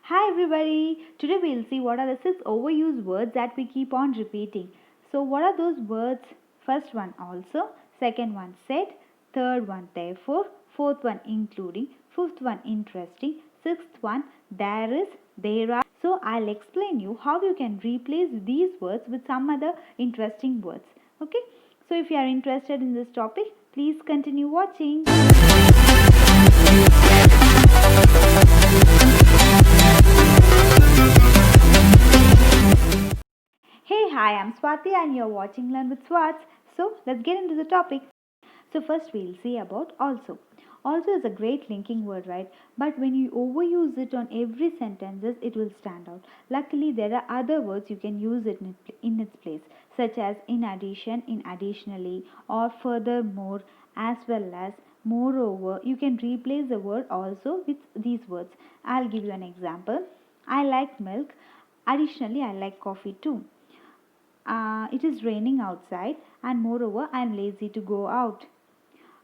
Hi everybody! Today we'll see what are the 6 overused words that we keep on repeating. So, what are those words? First one also, second one said, third one therefore, fourth one including, fifth one interesting, sixth one there is, there are. So, I'll explain you how you can replace these words with some other interesting words. Okay? So, if you are interested in this topic, please continue watching. Hey, hi, I'm Swati and you're watching Learn with Swats. So, let's get into the topic. So, first we'll see about also. Also is a great linking word, right? But when you overuse it on every sentences, it will stand out. Luckily, there are other words you can use it in its place, such as in addition, in additionally, or furthermore, as well as, moreover. You can replace the word also with these words. I'll give you an example. I like milk. Additionally, I like coffee too. It is raining outside, and moreover, I am lazy to go out.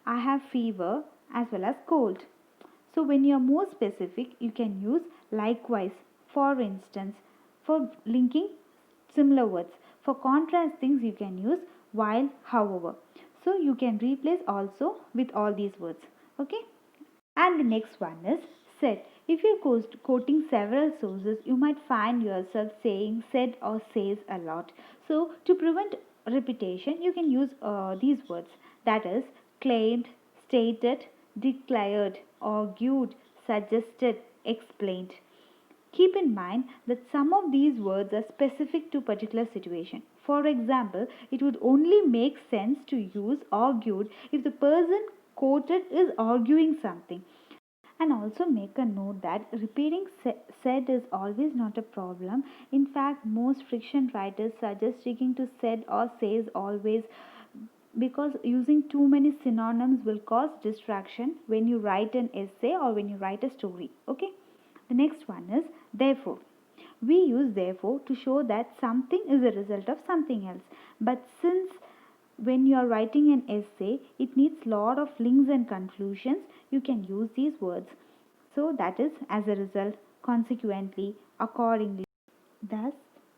I have fever as well as cold. So, when you are more specific, you can use likewise, for instance, for linking similar words. For contrast things, you can use while, however. So, you can replace also with all these words. Okay. And the next one is said. If you're quoting several sources, you might find yourself saying said or says a lot. So, to prevent repetition, you can use these words, that is, claimed, stated, declared, argued, suggested, explained. Keep in mind that some of these words are specific to particular situation. For example, it would only make sense to use argued if the person quoted is arguing something. And also make a note that repeating said is always not a problem. In fact, most fiction writers suggest sticking to said or says always, because using too many synonyms will cause distraction when you write an essay or when you write a story. Okay. The next one is therefore. We use therefore to show that something is a result of something else. But since when you are writing an essay, it needs lot of links and conclusions, you can use these words. So that is as a result, consequently, accordingly, thus,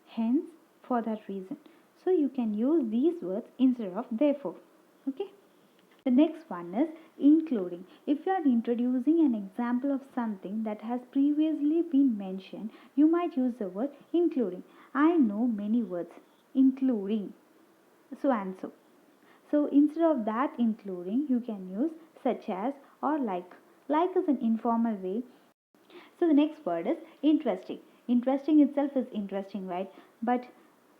hence, for that reason. So you can use these words instead of therefore. Okay. The next one is including. If you are introducing an example of something that has previously been mentioned, you might use the word including. I know many words, including so and so. So instead of that including, you can use such as or like. Like is an informal way. So the next word is interesting. Interesting itself is interesting, right? But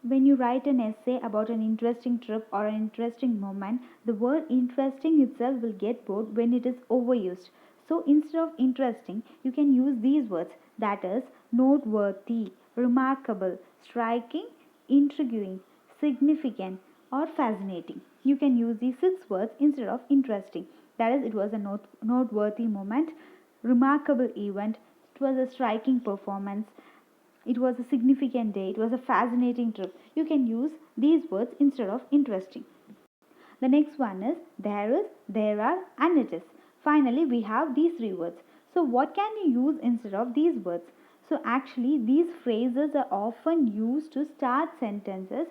when you write an essay about an interesting trip or an interesting moment, the word interesting itself will get bored when it is overused. So instead of interesting, you can use these words, that is, noteworthy, remarkable, striking, intriguing, significant, or fascinating. You can use these 6 words instead of interesting. That is, it was a noteworthy moment, remarkable event, it was a striking performance, it was a significant day, it was a fascinating trip. You can use these words instead of interesting. The next one is there is, there are, and it is. Finally, we have these 3 words. So, what can you use instead of these words? So, actually, these phrases are often used to start sentences,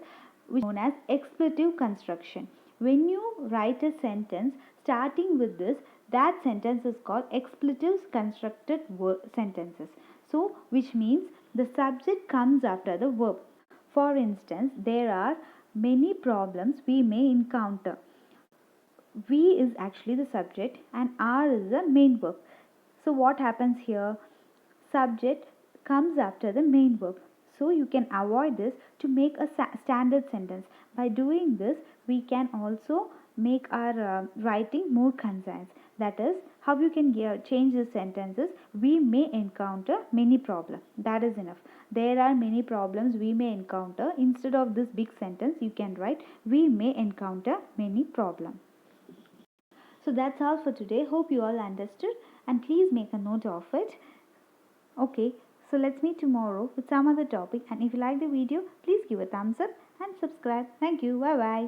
which is known as expletive construction. When you write a sentence starting with this, that sentence is called expletive constructed sentences. So, which means the subject comes after the verb. For instance, there are many problems we may encounter. We is actually the subject and are is the main verb. So what happens here? Subject comes after the main verb. So you can avoid this to make a standard sentence. By doing this, we can also make our writing more concise. That is how you can change the sentences. We may encounter many problems. That is enough. There are many problems we may encounter. Instead of this big sentence, you can write we may encounter many problems. So that's all for today. Hope you all understood, and please make a note of it. Okay, so let's meet tomorrow with some other topic, and if you like the video, please give a thumbs up and subscribe. Thank you. Bye bye.